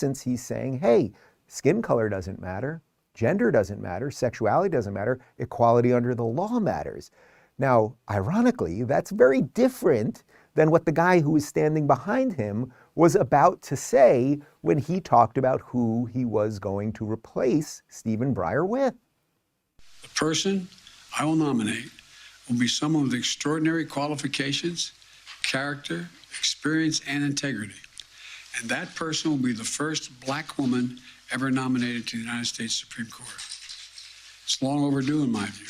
essence, he's saying, hey, skin color doesn't matter, gender doesn't matter, sexuality doesn't matter, equality under the law matters. Now, ironically, that's very different than what the guy who was standing behind him was about to say when he talked about who he was going to replace Stephen Breyer with. The person I will nominate will be someone with extraordinary qualifications, character, experience, and integrity. And that person will be the first Black woman ever nominated to the United States Supreme Court. It's long overdue, in my view.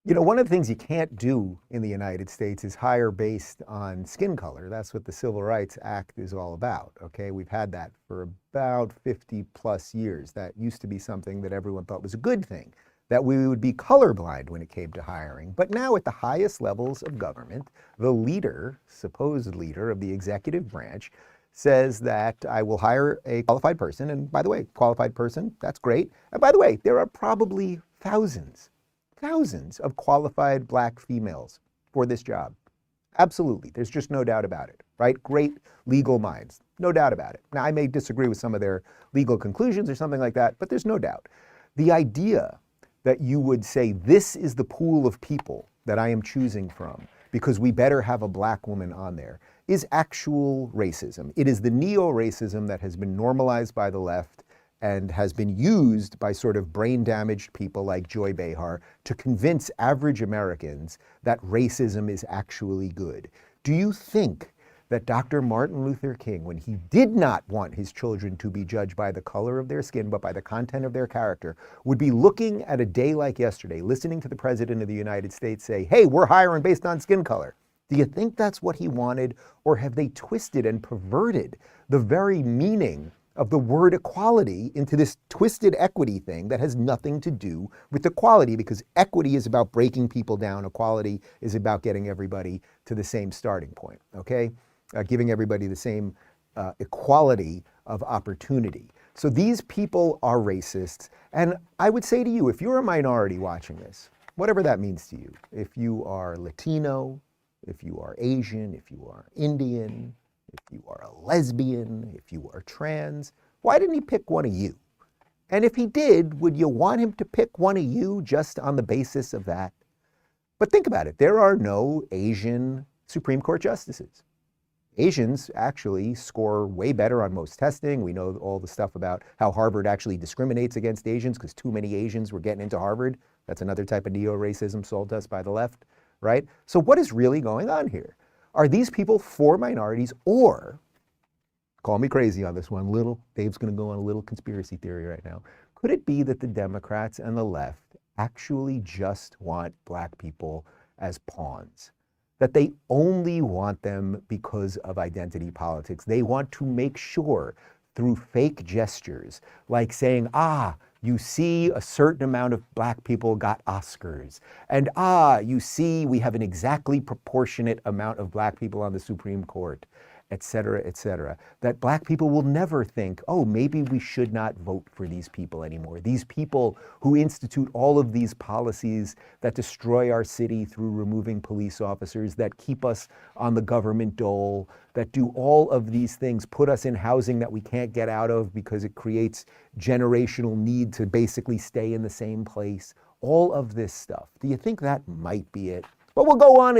You know, one of the things you can't do in the United States is hire based on skin color. That's what the Civil Rights Act is all about, okay? We've had that for about 50 plus years. That used to be something that everyone thought was a good thing, that we would be colorblind when it came to hiring. But now at the highest levels of government, the leader, supposed leader of the executive branch, says that I will hire a qualified person. And by the way, qualified person, that's great. And by the way, there are probably thousands of qualified Black females for this job. Absolutely, there's just no doubt about it, right? Great legal minds, no doubt about it. Now, I may disagree with some of their legal conclusions or something like that, but there's no doubt. The idea that you would say, this is the pool of people that I am choosing from because we better have a Black woman on there, is actual racism. It is the neo-racism that has been normalized by the left and has been used by sort of brain-damaged people like Joy Behar to convince average Americans that racism is actually good. Do you think that Dr. Martin Luther King, when he did not want his children to be judged by the color of their skin, but by the content of their character, would be looking at a day like yesterday, listening to the President of the United States say, hey, we're hiring based on skin color? Do you think that's what he wanted, or have they twisted and perverted the very meaning of the word equality into this twisted equity thing that has nothing to do with equality? Because equity is about breaking people down. Equality is about getting everybody to the same starting point, okay? Giving everybody the same equality of opportunity. So these people are racists. And I would say to you, if you're a minority watching this, whatever that means to you, if you are Latino, if you are Asian, if you are Indian, if you are a lesbian, if you are trans, why didn't he pick one of you? And if he did, would you want him to pick one of you just on the basis of that? But think about it. There are no Asian Supreme Court justices. Asians actually score way better on most testing. We know all the stuff about how Harvard actually discriminates against Asians because too many Asians were getting into Harvard. That's another type of neo-racism sold to us by the left, right? So what is really going on here? Are these people for minorities, or, call me crazy on this one, Dave's gonna go on a little conspiracy theory right now. Could it be that the Democrats and the left actually just want Black people as pawns? That they only want them because of identity politics. They want to make sure through fake gestures, like saying, you see a certain amount of Black people got Oscars. And you see we have an exactly proportionate amount of Black people on the Supreme Court, et cetera, that Black people will never think, oh, maybe we should not vote for these people anymore. These people who institute all of these policies that destroy our city through removing police officers, that keep us on the government dole, that do all of these things, put us in housing that we can't get out of because it creates generational need to basically stay in the same place. All of this stuff. Do you think that might be it? But we'll go on.